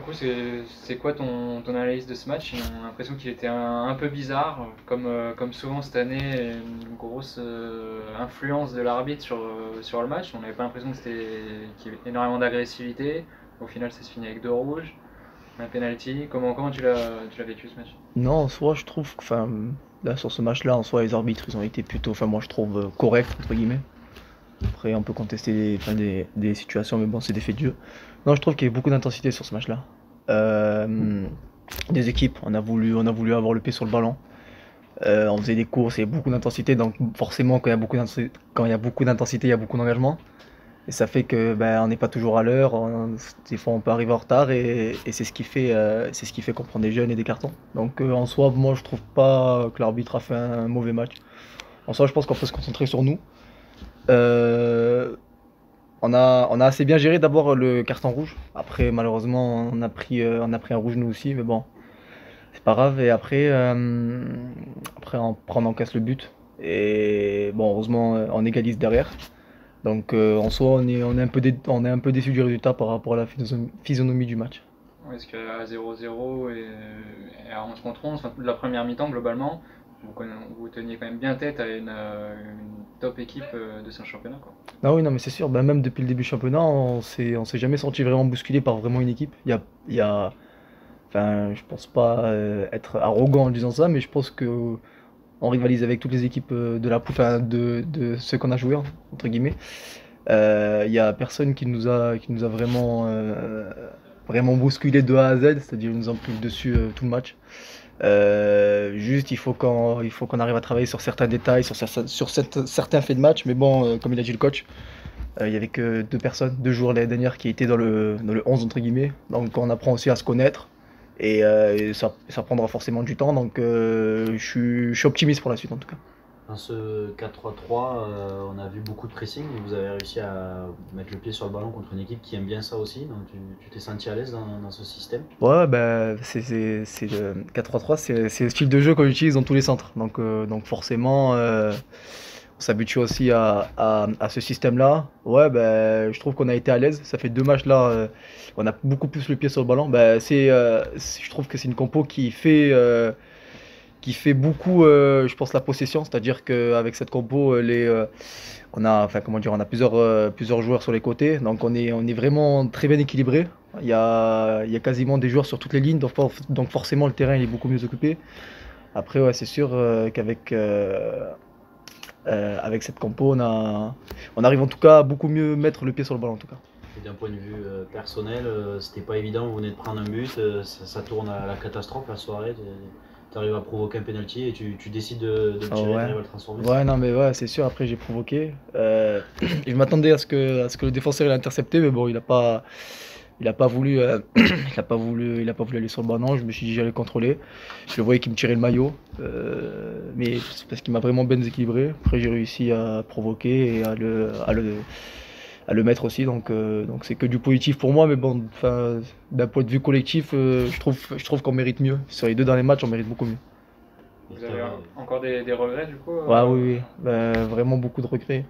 Du coup, c'est quoi ton analyse de ce match? J'ai l'impression qu'il était un peu bizarre, comme souvent cette année, une grosse influence de l'arbitre sur le match. On n'avait pas l'impression qu'il y avait énormément d'agressivité. Au final, ça se finit avec deux rouges, un penalty. Comment tu l'as vécu ce match? Non, en soi, je trouve que, enfin, là, sur ce match-là, en soi, les arbitres, ils ont été plutôt, enfin, moi, je trouve corrects, entre guillemets. Après, on peut contester des situations, mais bon, c'est des faits de jeu. Non, je trouve qu'il y a eu beaucoup d'intensité sur ce match-là. Euh, des équipes, on a voulu avoir le pied sur le ballon. On faisait des courses, il y a beaucoup d'intensité, donc forcément, quand il y a beaucoup d'intensité, il y a beaucoup d'engagement. Et ça fait que ben, on n'est pas toujours à l'heure, des fois on peut arriver en retard et c'est ce qui fait qu'on prend des jeunes et des cartons. Donc en soi, moi je trouve pas que l'arbitre a fait un mauvais match. En soi, je pense qu'on peut se concentrer sur nous. Euh, on a assez bien géré d'abord le carton rouge. Après, malheureusement, on a pris un rouge nous aussi, mais bon, c'est pas grave. Et après on encaisse le but. Et bon, heureusement, on égalise derrière. Donc en soi, on est un peu déçu du résultat par rapport à la physionomie du match. Est-ce qu'à 0-0 et à 11 contre 11, enfin, la première mi-temps, globalement, vous teniez quand même bien tête à une top équipe de ce championnat, quoi. Ah oui, non, mais c'est sûr, bah, même depuis le début du championnat, on s'est jamais senti vraiment bousculé par vraiment une équipe. Enfin, je pense pas être arrogant en disant ça, mais je pense que on rivalise avec toutes les équipes de la poule, enfin, de ceux qu'on a joué, hein, entre guillemets. Il y a personne qui nous a vraiment bousculé de A à Z, c'est-à-dire ils nous ont pris le dessus tout le match. Juste, il faut qu'on arrive à travailler sur certains détails, certains faits de match. Mais bon, comme il a dit le coach, il n'y avait que deux personnes, deux joueurs l'année dernière qui étaient dans le 11 entre guillemets. Donc on apprend aussi à se connaître. Et ça prendra forcément du temps. Donc je suis optimiste pour la suite en tout cas. Dans ce 4-3-3, on a vu beaucoup de pressing et vous avez réussi à mettre le pied sur le ballon contre une équipe qui aime bien ça aussi. Donc tu t'es senti à l'aise dans ce système? Ouais, bah, c'est le 4-3-3, c'est le style de jeu qu'on utilise dans tous les centres. Donc forcément, on s'habitue aussi à ce système-là. Ouais, bah, je trouve qu'on a été à l'aise. Ça fait deux matchs là, on a beaucoup plus le pied sur le ballon. Bah, je trouve que c'est une compo qui fait beaucoup, je pense, la possession. C'est-à-dire qu'avec cette compo, enfin, comment dire, on a plusieurs joueurs sur les côtés. Donc on est vraiment très bien équilibré. Il y a quasiment des joueurs sur toutes les lignes. Donc forcément, le terrain il est beaucoup mieux occupé. Après, ouais, c'est sûr qu'avec cette compo, on arrive en tout cas à beaucoup mieux mettre le pied sur le ballon en tout cas. Et d'un point de vue personnel, c'était pas évident, vous venez de prendre un but, ça tourne à la catastrophe la soirée. Tu arrives à provoquer un penalty et tu décides de le Ah tirer, tu ouais. arrives à le transformer. Ouais, non, mais ouais, c'est sûr. Après, j'ai provoqué. Je m'attendais à ce que le défenseur il intercepté, mais bon, il a pas voulu, il a pas voulu aller sur le ballon. Je me suis dit j'allais contrôler. Je le voyais qu'il me tirait le maillot, mais c'est parce qu'il m'a vraiment bien déséquilibré. Après, j'ai réussi à provoquer et à le mettre aussi. Donc c'est que du positif pour moi, mais bon, enfin, d'un point de vue collectif, je trouve qu'on mérite mieux. Sur les deux derniers matchs, on mérite beaucoup mieux. Et Vous avez encore des regrets, du coup Ouais, oui, oui. Ben, vraiment beaucoup de regrets.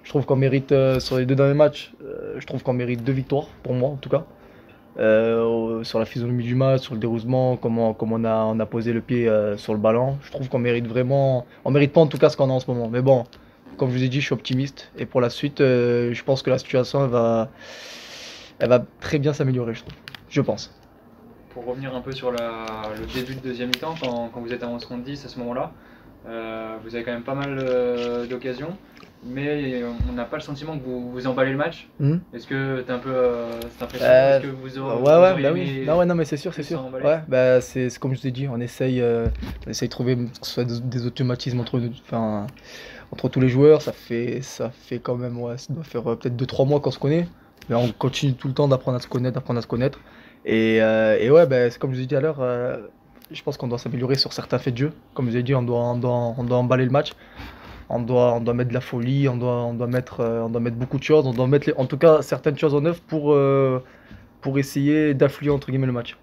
Je trouve qu'on mérite, sur les deux derniers matchs, je trouve qu'on mérite deux victoires, pour moi en tout cas. Sur la physionomie du match, sur le déroulement, comment on a posé le pied sur le ballon. Je trouve qu'on mérite vraiment. On mérite pas en tout cas ce qu'on a en ce moment. Mais bon, comme je vous ai dit, je suis optimiste. Et pour la suite, je pense que la situation elle va très bien s'améliorer, je trouve. Je pense. Pour revenir un peu sur le début de deuxième mi-temps, quand vous êtes à 11 contre 10 à ce moment-là, vous avez quand même pas mal d'occasions, mais on n'a pas le sentiment que vous emballez le match. Hmm. Est-ce que tu as un peu cette impression? Est-ce Euh, que vous, ouais, vous ouais, auriez bah oui. aimé Non, ouais, non, mais c'est sûr, c'est plus sûr. emballer? Ouais, bah c'est comme je vous ai dit, on essaye de trouver que ce soit des automatismes entre tous les joueurs. Ça fait quand même, ouais, ça doit faire peut-être 2 3 mois qu'on se connaît. Mais on continue tout le temps d'apprendre à se connaître, d'apprendre à se connaître. Et ouais, bah, c'est comme je vous ai dit à l'heure, je pense qu'on doit s'améliorer sur certains faits de jeu. Comme je vous ai dit, on doit emballer le match. On doit mettre de la folie, on doit mettre beaucoup de choses, on doit mettre en tout cas certaines choses en œuvre pour essayer d'affluer entre guillemets le match.